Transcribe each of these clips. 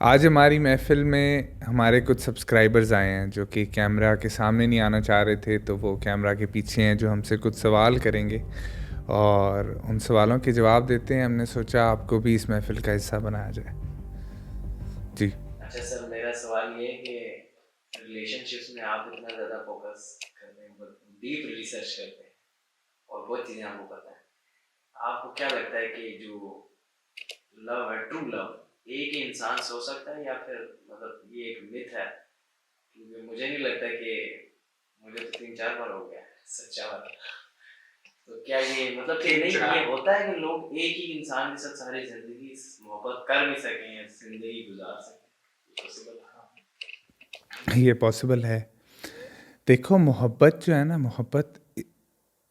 आज हमारी महफ़िल में हमारे कुछ सब्सक्राइबर्स आए हैं जो कि कैमरा के सामने नहीं आना चाह रहे थे, तो वो कैमरा के पीछे हैं जो हमसे कुछ सवाल करेंगे और उन सवालों के जवाब देते हैं। हमने सोचा आपको भी इस महफ़िल का हिस्सा बनाया जाए। जी। अच्छा सर, मेरा सवाल ये है कि रिलेशनशिप्स में आप इतना ज़्यादा फोकस करते हैं, बहुत डीप रिसर्च करते हैं और बहुत चीज़ें आपको पता है। आपको क्या लगता है कि जो लव है, ट्रू लव एक ही इंसान सो सकता है या फिर मतलब ये एक मिथ है? क्योंकि मुझे नहीं लगता कि मुझे तो 3-4 बार हो गया सच्चा वाला। तो क्या ये मतलब कि नहीं, ये होता है कि लोग एक ही इंसान के साथ सारी जिंदगी मोहब्बत कर भी सकें या जिंदगी गुजार सकें? पॉसिबल? ये पॉसिबल है। देखो, मोहब्बत जो है ना, मोहब्बत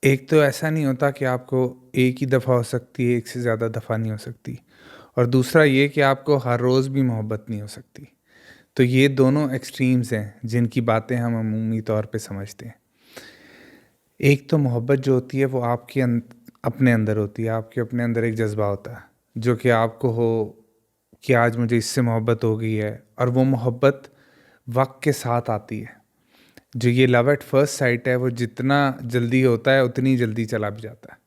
एक तो ऐसा नहीं होता कि आपको एक ही दफ़ा हो सकती है, एक से ज़्यादा दफ़ा नहीं हो सकती। और दूसरा ये कि आपको हर रोज़ भी मोहब्बत नहीं हो सकती। तो ये दोनों एक्सट्रीम्स हैं जिनकी बातें हम अमूमी तौर पे समझते हैं। एक तो मोहब्बत जो होती है वो आपके अपने अंदर होती है, आपके अपने अंदर एक जज़्बा होता है, जो कि आपको हो कि आज मुझे इससे मोहब्बत हो गई है, और वो मोहब्बत वक़्त के साथ आती है। जो ये लव एट फर्स्ट साइट है, वो जितना जल्दी होता है उतनी जल्दी चला भी जाता है।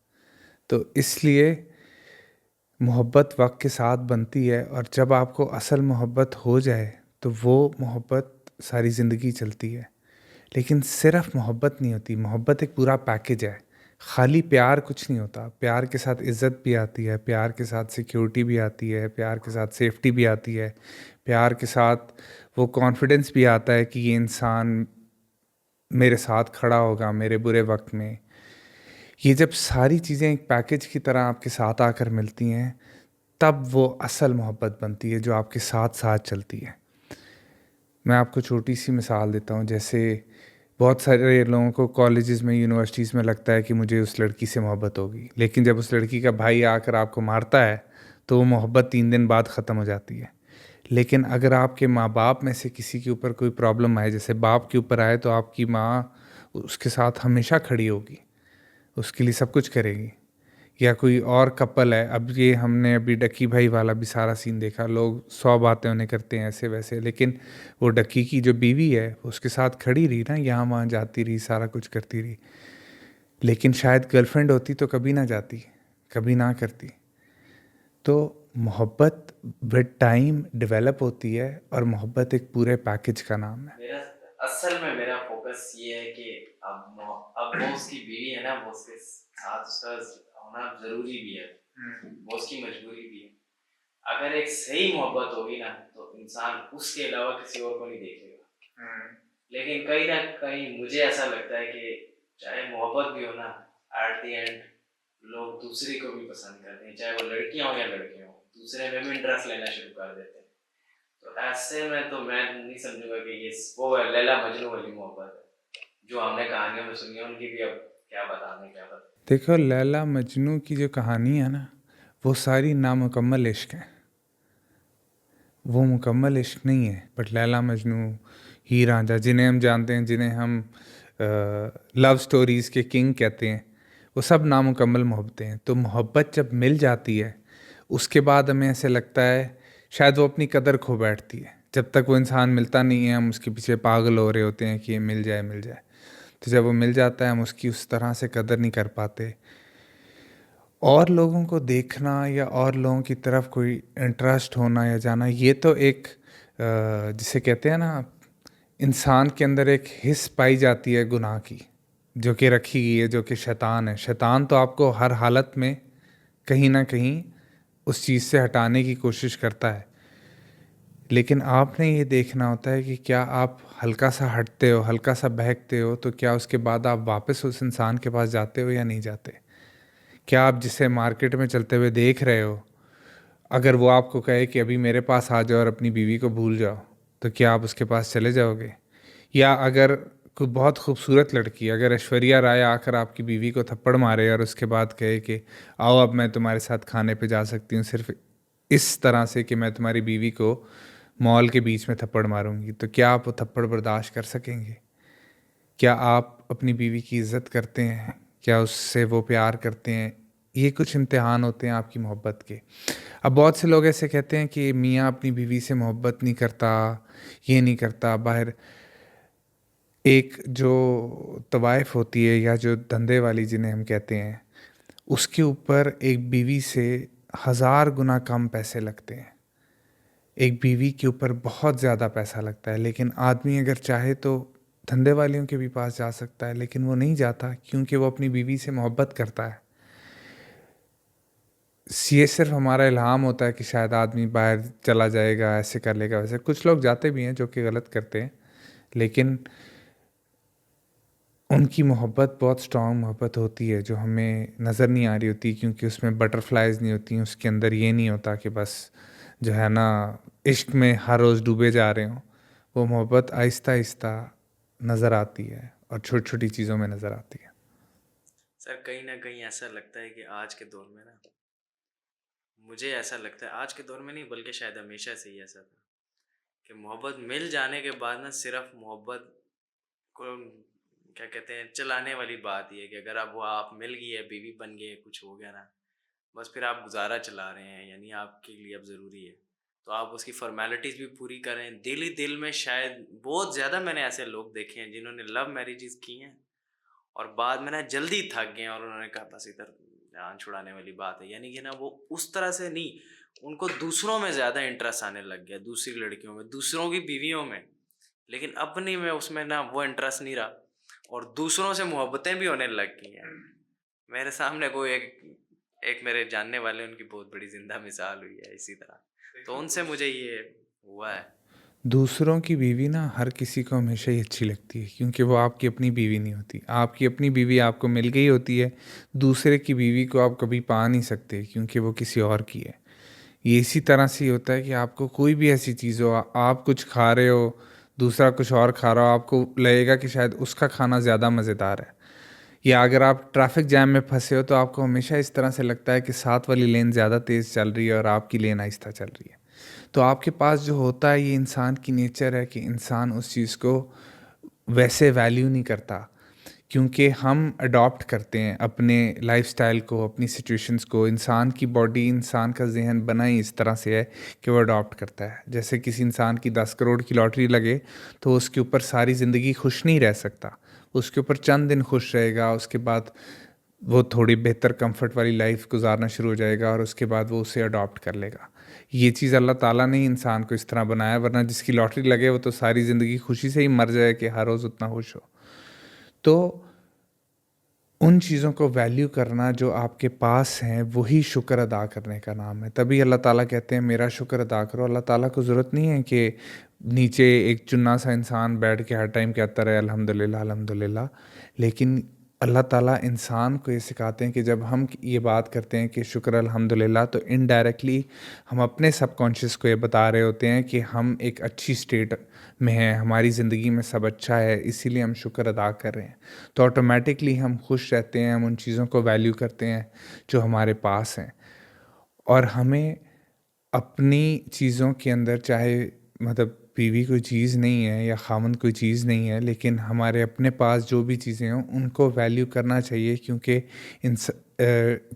तो इसलिए मोहब्बत वक़्त के साथ बनती है, और जब आपको असल मोहब्बत हो जाए, तो वो मोहब्बत सारी ज़िंदगी चलती है। लेकिन सिर्फ़ मोहब्बत नहीं होती, मोहब्बत एक पूरा पैकेज है। खाली प्यार कुछ नहीं होता, प्यार के साथ इज़्ज़त भी आती है, प्यार के साथ सिक्योरिटी भी आती है, प्यार के साथ सेफ्टी भी आती है, प्यार के साथ वो कॉन्फिडेंस भी आता है कि ये इंसान मेरे साथ खड़ा होगा मेरे बुरे वक़्त में। ये जब सारी चीज़ें एक पैकेज की तरह आपके साथ आकर मिलती हैं, तब वो असल मोहब्बत बनती है जो आपके साथ-साथ चलती है। मैं आपको छोटी-सी मिसाल देता हूँ, जैसे बहुत सारे लोगों को कॉलेजेस में, यूनिवर्सिटीज़ में लगता है कि मुझे उस लड़की से मोहब्बत होगी, लेकिन जब उस लड़की का भाई आकर आपको मारता है, तो वो मोहब्बत 3 दिन बाद ख़त्म हो जाती है। लेकिन अगर आपके माँ-बाप में से किसी के ऊपर कोई प्रॉब्लम आए, जैसे बाप के ऊपर आए, तो आपकी माँ उसके साथ हमेशा खड़ी होगी, उसके लिए सब कुछ करेगी। या कोई और कपल है, अब ये हमने अभी डक्की भाई वाला भी सारा सीन देखा, लोग 100 बातें उन्हें करते हैं ऐसे वैसे, लेकिन वो डक्की की जो बीवी है उसके साथ खड़ी रही ना, यहाँ वहाँ जाती रही, सारा कुछ करती रही। लेकिन शायद गर्लफ्रेंड होती तो कभी ना जाती, कभी ना करती। तो मोहब्बत विद टाइम डेवलप होती है, और मोहब्बत एक पूरे पैकेज का नाम है। मेरा असल में मेरा फोकस ये है कि अब वो उसकी बीवी है ना, वो उसके साथ उसका होना जरूरी भी है, वो उसकी मजबूरी भी है। अगर एक सही मोहब्बत होगी ना तो इंसान उसके अलावा किसी और को नहीं देखेगा। लेकिन कहीं ना कहीं मुझे ऐसा लगता है कि चाहे मोहब्बत भी हो ना, एट द एंड लोग दूसरे को भी पसंद करते हैं, चाहे वो लड़कियां हो या लड़के हो, दूसरे में भी इंटरेस्ट लेना शुरू कर देते हैं। तो ऐसे में तो मैं नहीं समझूंगा कि ये वो है लैला मजनू वाली मोहब्बत है जो हमने कहानियों में सुनी है। उनकी भी अब क्या बताने, क्या बता। देखो, लैला मजनू की जो कहानी है ना, वो सारी नामुकम्मल इश्क है। वो मुकम्मल इश्क नहीं है, बट लैला मजनू, हीर रांझा जिन्हें हम जानते हैं, जिन्हें हम लव स्टोरीज़ के किंग कहते हैं, वो सब नामुकम्मल मोहब्बतें हैं। तो मोहब्बत जब मिल जाती है, उसके बाद हमें ऐसे लगता है शायद वो अपनी कदर खो बैठती है। जब तक वो इंसान मिलता नहीं है, हम उसके पीछे पागल हो रहे होते हैं कि ये मिल जाए मिल जाए। तो जब वो मिल जाता है, हम उसकी उस तरह से कदर नहीं कर पाते। और लोगों को देखना या और लोगों की तरफ कोई इंटरेस्ट होना या जाना, ये तो एक जिसे कहते हैं ना, इंसान के अंदर एक हिस्स पाई जाती है गुनाह की, जो कि रखी गई है, जो कि शैतान है। शैतान तो आपको हर हालत में कहीं ना कहीं उस चीज़ से हटाने की कोशिश करता है। लेकिन आपने ये देखना होता है कि क्या आप हल्का सा हटते हो, हल्का सा बहकते हो, तो क्या उसके बाद आप वापस उस इंसान के पास जाते हो या नहीं जाते। क्या आप जिसे मार्केट में चलते हुए देख रहे हो, अगर वो आपको कहे कि अभी मेरे पास आ जाओ और अपनी बीवी को भूल जाओ, तो क्या आप उसके पास चले जाओगे। या अगर कोई बहुत खूबसूरत लड़की, अगर ऐश्वर्या राय आकर आपकी बीवी को थप्पड़ मारे और उसके बाद कहे कि आओ अब मैं तुम्हारे साथ खाने पे जा सकती हूँ, सिर्फ इस तरह से कि मैं तुम्हारी बीवी को मॉल के बीच में थप्पड़ मारूंगी, तो क्या आप वो थप्पड़ बर्दाश्त कर सकेंगे। क्या आप अपनी बीवी की इज़्ज़त करते हैं, क्या उससे वो प्यार करते हैं ये कुछ इम्तिहान होते हैं आपकी मोहब्बत के। अब बहुत से लोग ऐसे कहते हैं कि मियाँ अपनी बीवी से मोहब्बत नहीं करता, ये नहीं करता। बाहर एक जो तवाइफ होती है या जो धंधे वाली जिन्हें हम कहते हैं, उसके ऊपर एक बीवी से 1000 गुना कम पैसे लगते हैं। एक बीवी के ऊपर बहुत ज़्यादा पैसा लगता है, लेकिन आदमी अगर चाहे तो धंधे वालियों के भी पास जा सकता है, लेकिन वो नहीं जाता क्योंकि वो अपनी बीवी से मोहब्बत करता है। ये सिर्फ हमारा इल्हाम होता है कि शायद आदमी बाहर चला जाएगा, ऐसे कर लेगा, वैसे कुछ लोग जाते भी हैं जो कि गलत करते हैं, लेकिन उनकी मोहब्बत बहुत स्ट्रॉन्ग मोहब्बत होती है जो हमें नज़र नहीं आ रही होती, क्योंकि उसमें बटरफ्लाइज नहीं होती, उसके अंदर ये नहीं होता कि बस जो है ना इश्क में हर रोज़ डूबे जा रहे हों। वो मोहब्बत आहिस्ता आहिस्ता नज़र आती है और छोटी छोटी चीज़ों में नज़र आती है। सर कहीं ना कहीं ऐसा लगता है कि आज के दौर में ना, मुझे ऐसा लगता है आज के दौर में नहीं बल्कि शायद हमेशा से ही ऐसा था कि मोहब्बत मिल जाने के बाद ना सिर्फ मोहब्बत को क्या कहते हैं चलाने वाली बात ये है कि अगर अब वो आप मिल गई है, बीवी बन गए, कुछ हो गया ना, बस फिर आप गुजारा चला रहे हैं, यानी आपके लिए अब ज़रूरी है तो आप उसकी फॉर्मेलिटीज़ भी पूरी करें दिल ही दिल में। शायद बहुत ज़्यादा मैंने ऐसे लोग देखे हैं जिन्होंने लव मैरिजेस की हैं और बाद में ना जल्दी थक गए और उन्होंने कहा बस इधर जान छुड़ाने वाली बात है, यानी कि ना वो उस तरह से नहीं, उनको दूसरों में ज़्यादा इंटरेस्ट आने लग गया, दूसरी लड़कियों में, दूसरों की बीवियों में, लेकिन अपनी में उसमें ना वो इंटरेस्ट नहीं रहा और दूसरों से मोहब्बतें भी होने लग गई हैं। मेरे सामने कोई एक एक मेरे जानने वाले, उनकी बहुत बड़ी जिंदा मिसाल हुई है इसी तरह, तो उनसे मुझे ये हुआ है। दूसरों की बीवी ना हर किसी को हमेशा ही अच्छी लगती है, क्योंकि वो आपकी अपनी बीवी नहीं होती। आपकी अपनी बीवी आपको मिल गई होती है, दूसरे की बीवी को आप कभी पा नहीं सकते क्योंकि वो किसी और की है। ये इसी तरह से ही होता है कि आपको कोई भी ऐसी चीज़ हो, आप कुछ खा रहे हो, दूसरा कुछ और खा रहा हो, आपको लगेगा कि शायद उसका खाना ज़्यादा मज़ेदार है। या अगर आप ट्रैफिक जैम में फंसे हो तो आपको हमेशा इस तरह से लगता है कि साथ वाली लेन ज़्यादा तेज़ चल रही है और आपकी लेन आहिस्ता चल रही है। तो आपके पास जो होता है, ये इंसान की नेचर है कि इंसान उस चीज़ को वैसे वैल्यू नहीं करता, क्योंकि हम अडॉप्ट करते हैं अपने लाइफस्टाइल को, अपनी सिचुएशंस को। इंसान की बॉडी, इंसान का जहन बना ही इस तरह से है कि वो अडॉप्ट करता है। जैसे किसी इंसान की 10 करोड़ की लॉटरी लगे तो उसके ऊपर सारी ज़िंदगी खुश नहीं रह सकता, उसके ऊपर चंद दिन खुश रहेगा, उसके बाद वो थोड़ी बेहतर कंफर्ट वाली लाइफ गुजारना शुरू हो जाएगा और उसके बाद वो उसे अडॉप्ट कर लेगा। ये चीज़ अल्लाह ताला ने ही इंसान को इस तरह बनाया, वरना जिसकी लॉटरी लगे वो तो सारी ज़िंदगी खुशी से ही मर जाए कि हर रोज़ उतना खुश हो। तो उन चीज़ों को वैल्यू करना जो आपके पास हैं, वही शुक्र अदा करने का नाम है। तभी अल्लाह ताला कहते हैं मेरा शुक्र अदा करो। अल्लाह ताला को ज़रूरत नहीं है कि नीचे एक चुन्ना सा इंसान बैठ के हर टाइम कहता रहे अल्हम्दुलिल्लाह अल्हम्दुलिल्लाह। लेकिन अल्लाह ताला इंसान को ये सिखाते हैं कि जब हम ये बात करते हैं कि शुक्र अल्हम्दुलिल्लाह, तो इनडायरेक्टली हम अपने सबकॉन्शियस को ये बता रहे होते हैं कि हम एक अच्छी स्टेट में हैं, हमारी ज़िंदगी में सब अच्छा है, इसीलिए हम शुक्र अदा कर रहे हैं। तो ऑटोमेटिकली हम खुश रहते हैं, हम उन चीज़ों को वैल्यू करते हैं जो हमारे पास हैं। और हमें अपनी चीज़ों के अंदर, चाहे मतलब बीवी कोई चीज़ नहीं है या खामंद कोई चीज़ नहीं है, लेकिन हमारे अपने पास जो भी चीज़ें हों उनको वैल्यू करना चाहिए,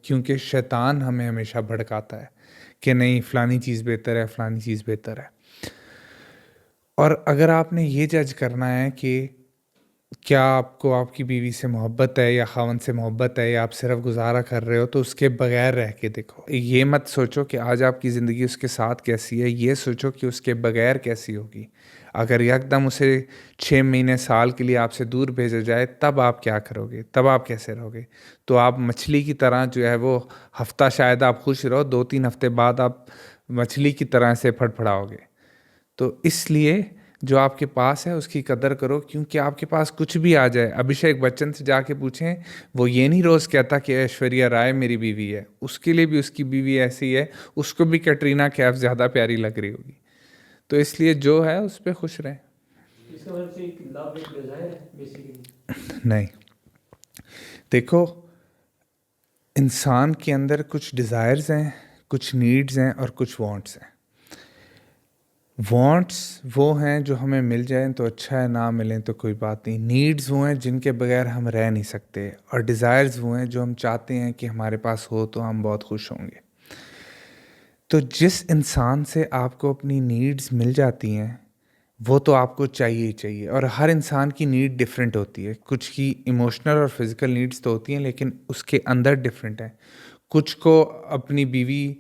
क्योंकि शैतान हमें हमेशा भड़काता है कि नहीं फ़लानी चीज़ बेहतर है, फ़लानी चीज़ बेहतर है। और अगर आपने ये जज करना है कि क्या आपको आपकी बीवी से मोहब्बत है या खावंद से मोहब्बत है या आप सिर्फ गुजारा कर रहे हो, तो उसके बगैर रह के देखो। ये मत सोचो कि आज आपकी ज़िंदगी उसके साथ कैसी है, ये सोचो कि उसके बगैर कैसी होगी। अगर यकदम उसे 6 महीने साल के लिए आपसे दूर भेजा जाए, तब आप क्या करोगे, तब आप कैसे रहोगे? तो आप मछली की तरह जो है वो हफ्ता शायद आप खुश रहो, 2-3 हफ्ते बाद आप मछली की तरह से फड़फड़ाओगे। तो इसलिए जो आपके पास है उसकी कदर करो, क्योंकि आपके पास कुछ भी आ जाए, अभिषेक बच्चन से जाके पूछें, वो ये नहीं रोज़ कहता कि ऐश्वर्या राय मेरी बीवी है, उसके लिए भी उसकी बीवी ऐसी है, उसको भी कैटरीना कैफ ज़्यादा प्यारी लग रही होगी। तो इसलिए जो है उस पर खुश रहें। इसका मतलब से एक लव एक डिजायर है बेसिकली। नहीं, देखो, इंसान के अंदर कुछ डिज़ायर्स हैं, कुछ नीड्स हैं और कुछ वांट्स हैं। वांट्स वो हैं जो हमें मिल जाएँ तो अच्छा है, ना मिलें तो कोई बात नहीं। नीड्स वो हैं जिनके बगैर हम रह नहीं सकते, और डिज़ायर्स वो हैं जो हम चाहते हैं कि हमारे पास हो तो हम बहुत खुश होंगे। तो जिस इंसान से आपको अपनी नीड्स मिल जाती हैं, वो तो आपको चाहिए ही चाहिए, और हर इंसान की नीड डिफरेंट होती है। कुछ की इमोशनल और फिज़िकल नीड्स तो होती हैं, लेकिन उसके अंदर डिफरेंट है। कुछ को अपनी बीवी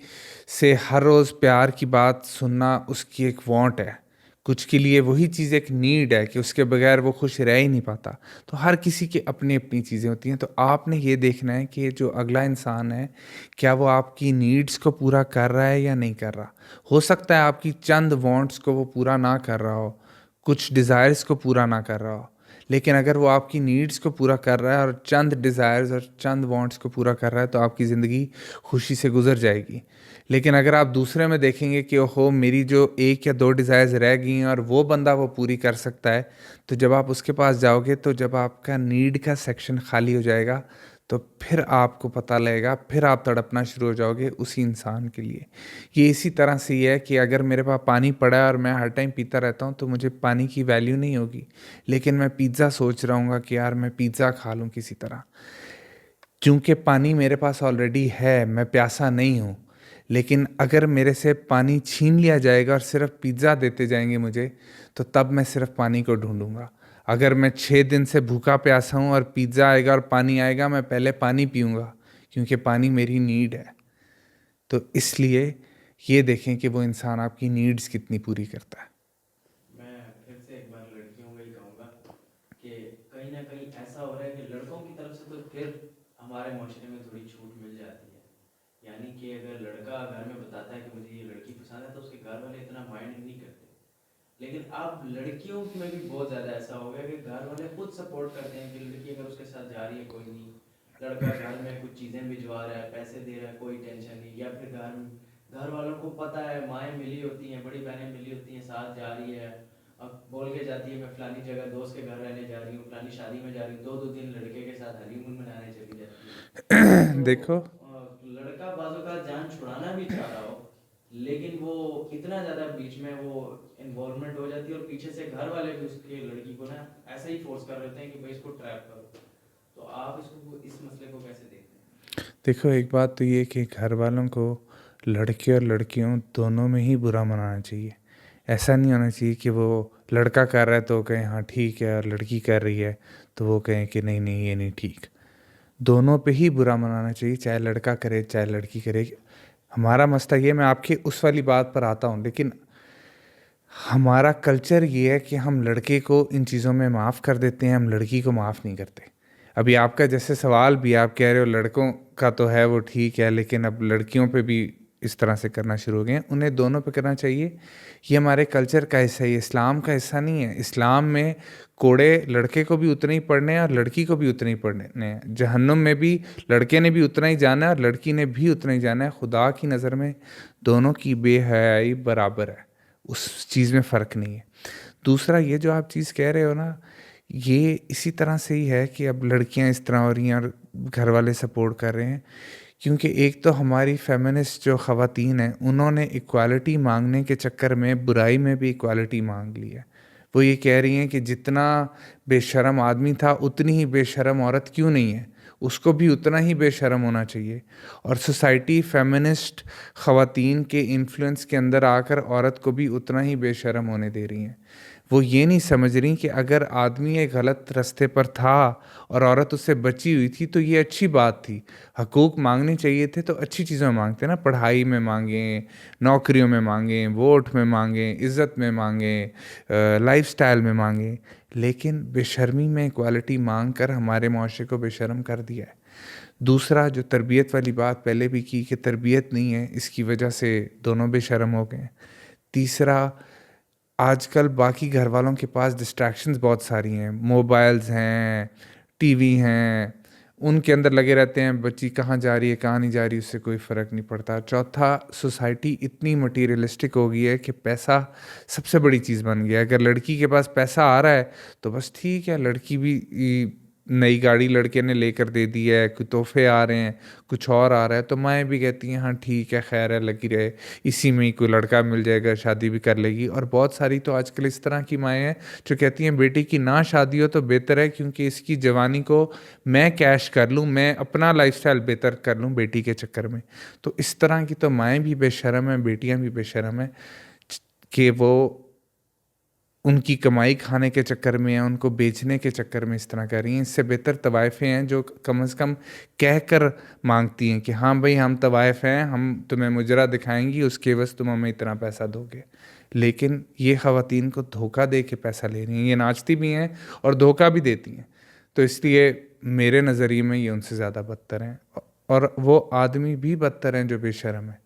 से हर रोज़ प्यार की बात सुनना उसकी एक वांट है। कुछ के लिए वही चीज़ एक नीड है कि उसके बगैर वो खुश रह ही नहीं पाता। तो हर किसी की अपनी-अपनी चीज़ें होती हैं। तो आपने ये देखना है कि ये जो अगला इंसान है, क्या वो आपकी नीड्स को पूरा कर रहा है या नहीं कर रहा। हो सकता है आपकी चंद वांट्स को वो पूरा ना कर रहा हो, कुछ डिज़ायर्स को पूरा ना कर रहा हो। लेकिन अगर वो आपकी नीड्स को पूरा कर रहा है और चंद डिज़ायर्स और चंद वांट्स को पूरा कर रहा है, तो आपकी ज़िंदगी खुशी से गुज़र जाएगी। लेकिन अगर आप दूसरे में देखेंगे कि ओहो! मेरी जो 1 या 2 डिज़ायर्स रह गई हैं और वो बंदा वो पूरी कर सकता है, तो जब आप उसके पास जाओगे, तो जब आपका नीड का सेक्शन खाली हो जाएगा, तो फिर आपको पता लगेगा, फिर आप तड़पना शुरू हो जाओगे उसी इंसान के लिए। ये इसी तरह से ही है कि अगर मेरे पास पानी पड़ा है और मैं हर टाइम पीता रहता हूँ, तो मुझे पानी की वैल्यू नहीं होगी। लेकिन मैं पिज़्ज़ा सोच रहा हूँगा कि यार मैं पिज़्ज़ा खा लूँ किसी तरह। क्योंकि पानी मेरे पास ऑलरेडी है, मैं प्यासा नहीं हूँ। लेकिन अगर मेरे से पानी छीन लिया जाएगा और सिर्फ़ पिज़्ज़ा देते जाएँगे मुझे, तो तब मैं सिर्फ़ पानी को ढूँढूँगा। अगर मैं 6 दिन से भूखा प्यासा हूँ और पिज़्ज़ा आएगा और पानी आएगा, मैं पहले पानी पीऊँगा, क्योंकि पानी मेरी नीड है। तो इसलिए ये देखें कि वो इंसान आपकी नीड्स कितनी पूरी करता है। मैं फिर से एक बार लड़कियों को ही कहूँगा कि कहीं ना कहीं ऐसा हो रहा है कि लड़कों की तरफ से तो फिर हमारे माशरे में थोड़ी छूट मिल जाती है। यानी कि अगर लड़का घर में बताता है कि मुझे ये लड़की पसंद है तो उसके घर वाले इतना माइंड नहीं करते। लेकिन अब लड़कियों में भी बहुत ज़्यादा ऐसा हो गया कि घर वाले खुद सपोर्ट करते हैं कि लड़की अगर उसके साथ जा रही है कोई नहीं, लड़का घर में कुछ चीज़ें भिजवा रहा है, पैसे दे रहा है, कोई टेंशन नहीं। या फिर घर वालों को पता है, माएँ मिली होती हैं, बड़ी बहनें मिली होती हैं, साथ जा रही है, अब बोल के जाती है मैं फलानी जगह दोस्त के घर रहने जा रही हूँ, फलानी शादी में जा रही हूँ, 2-2 दिन लड़के के साथ हनीमून मनाने चली जाती है। तो देखो, लड़का बाजू का जान छुड़ाना भी चाह रहा हो, लेकिन वो इतना ज़्यादा बीच में वो इन्वॉल्वमेंट हो जाती है और पीछे से घर वाले भी उसके लड़की को ना ऐसा ही फोर्स कर रहे होते हैं कि भाई इसको ट्रैप करो। तो आप इसको इस मसले को कैसे देखते हैं? देखो, एक बात तो ये कि घर वालों को लड़के और लड़कियों दोनों में ही बुरा मनाना चाहिए। ऐसा नहीं होना चाहिए कि वो लड़का कर रहा है तो कहें हाँ ठीक है, और लड़की कर रही है तो वो कहें कि नहीं नहीं ये नहीं ठीक। दोनों पे ही बुरा मनाना चाहिए, चाहे लड़का करे चाहे लड़की करे। हमारा मसला ये, मैं आपकी उस वाली बात पर आता हूँ, लेकिन हमारा कल्चर ये है कि हम लड़के को इन चीज़ों में माफ़ कर देते हैं, हम लड़की को माफ़ नहीं करते। अभी आपका जैसे सवाल भी आप कह रहे हो, लड़कों का तो है वो ठीक है, लेकिन अब लड़कियों पे भी इस तरह से करना शुरू हो गए हैं। उन्हें दोनों पे करना चाहिए। ये हमारे कल्चर का हिस्सा है, ये इस्लाम का हिस्सा नहीं है। इस्लाम में कोड़े लड़के को भी उतने ही पड़ने हैं और लड़की को भी उतने ही पड़ने हैं। जहन्नुम में भी लड़के ने भी उतना ही जाना है और लड़की ने भी उतना ही जाना है। खुदा की नज़र में दोनों की बेहयाई बराबर है, उस चीज़ में फ़र्क नहीं है। दूसरा, ये जो आप चीज़ कह रहे हो ना, ये इसी तरह से ही है कि अब लड़कियां इस तरह हो रही हैं और घर वाले सपोर्ट कर रहे हैं। क्योंकि एक तो हमारी फेमिनिस्ट जो ख़वातीन हैं, उन्होंने इक्वालिटी मांगने के चक्कर में बुराई में भी इक्वालिटी मांग ली है। वो ये कह रही हैं कि जितना बेशर्म आदमी था उतनी ही बेशर्म औरत क्यों नहीं है, उसको भी उतना ही बेशर्म होना चाहिए। और सोसाइटी फेमिनिस्ट ख़वातीन के इन्फ्लुएंस के अंदर आकर औरत को भी उतना ही बेशर्म होने दे रही हैं। वो ये नहीं समझ रही कि अगर आदमी एक गलत रास्ते पर था और औरत उससे बची हुई थी तो ये अच्छी बात थी। हकूक़ मांगने चाहिए थे तो अच्छी चीज़ों में मांगते ना, पढ़ाई में मांगें, नौकरियों में मांगें, वोट में मांगें, इज़्ज़त में मांगें, लाइफस्टाइल में मांगें। लेकिन बेशर्मी में इक्वालिटी मांग कर हमारे माशरे को बेशर्म कर दिया है। दूसरा, जो तरबियत वाली बात पहले भी की कि तरबियत नहीं है, इसकी वजह से दोनों बेशर्म हो गए हैं। तीसरा, आजकल बाकी घर वालों के पास डिस्ट्रैक्शंस बहुत सारी हैं, मोबाइल्स हैं, टीवी हैं, उनके अंदर लगे रहते हैं। बच्ची कहाँ जा रही है कहाँ नहीं जा रही उससे कोई फ़र्क नहीं पड़ता। चौथा, सोसाइटी इतनी मटीरियलिस्टिक हो गई है कि पैसा सबसे बड़ी चीज़ बन गया है। अगर लड़की के पास पैसा आ रहा है तो बस ठीक है, लड़की भी नई गाड़ी लड़के ने लेकर दे दी है, कोई तोहफे आ रहे हैं, कुछ और आ रहा है, तो माएँ भी कहती हैं हाँ ठीक है, खैर है, लगी रहे, इसी में ही कोई लड़का मिल जाएगा, शादी भी कर लेगी। और बहुत सारी तो आजकल इस तरह की माएँ हैं जो कहती हैं बेटी की ना शादी हो तो बेहतर है, क्योंकि इसकी जवानी को मैं कैश कर लूँ, मैं अपना लाइफस्टाइल बेहतर कर लूँ बेटी के चक्कर में। तो इस तरह की तो माएँ भी बेशर्म हैं, बेटियाँ भी बेशर्म हैं कि वो उनकी कमाई खाने के चक्कर में या उनको बेचने के चक्कर में इस तरह कर रही हैं। इससे बेहतर तवाइफ़ें हैं जो कम से कम कह कर मांगती हैं कि हाँ भाई हम तवाइफ़ हैं, हम तुम्हें मुजरा दिखाएंगी, उसके एवज़ तुम हमें इतना पैसा दोगे। लेकिन ये ख़वातीन को धोखा दे के पैसा ले रही हैं, ये नाचती भी हैं और धोखा भी देती हैं। तो इसलिए मेरे नज़रिए में ये उनसे ज़्यादा बदतर हैं, और वो आदमी भी बदतर हैं जो बेशर्म है।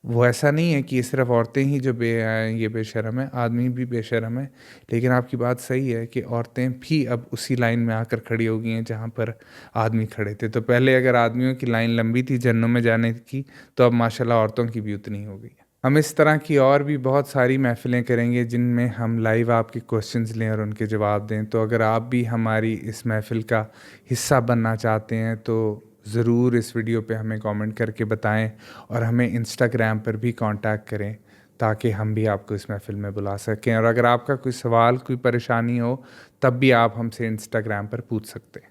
वो ऐसा नहीं है कि ये सिर्फ औरतें ही जो ये बेशर्म है, आदमी भी बेशर्म है। लेकिन आपकी बात सही है कि औरतें भी अब उसी लाइन में आकर खड़ी हो गई हैं जहाँ पर आदमी खड़े थे। तो पहले अगर आदमियों की लाइन लंबी थी जन्नों में जाने की, तो अब माशाल्लाह औरतों की भी उतनी हो गई है। हम इस तरह की और भी बहुत सारी महफ़िलें करेंगे जिनमें हम लाइव आपके क्वेश्चंस लें और उनके जवाब दें। तो अगर आप भी हमारी इस महफ़िल का हिस्सा बनना चाहते हैं तो ज़रूर इस वीडियो पे हमें कमेंट करके बताएं, और हमें इंस्टाग्राम पर भी कांटेक्ट करें ताकि हम भी आपको इस महफ़िल में बुला सकें। और अगर आपका कोई सवाल, कोई परेशानी हो, तब भी आप हमसे इंस्टाग्राम पर पूछ सकते हैं।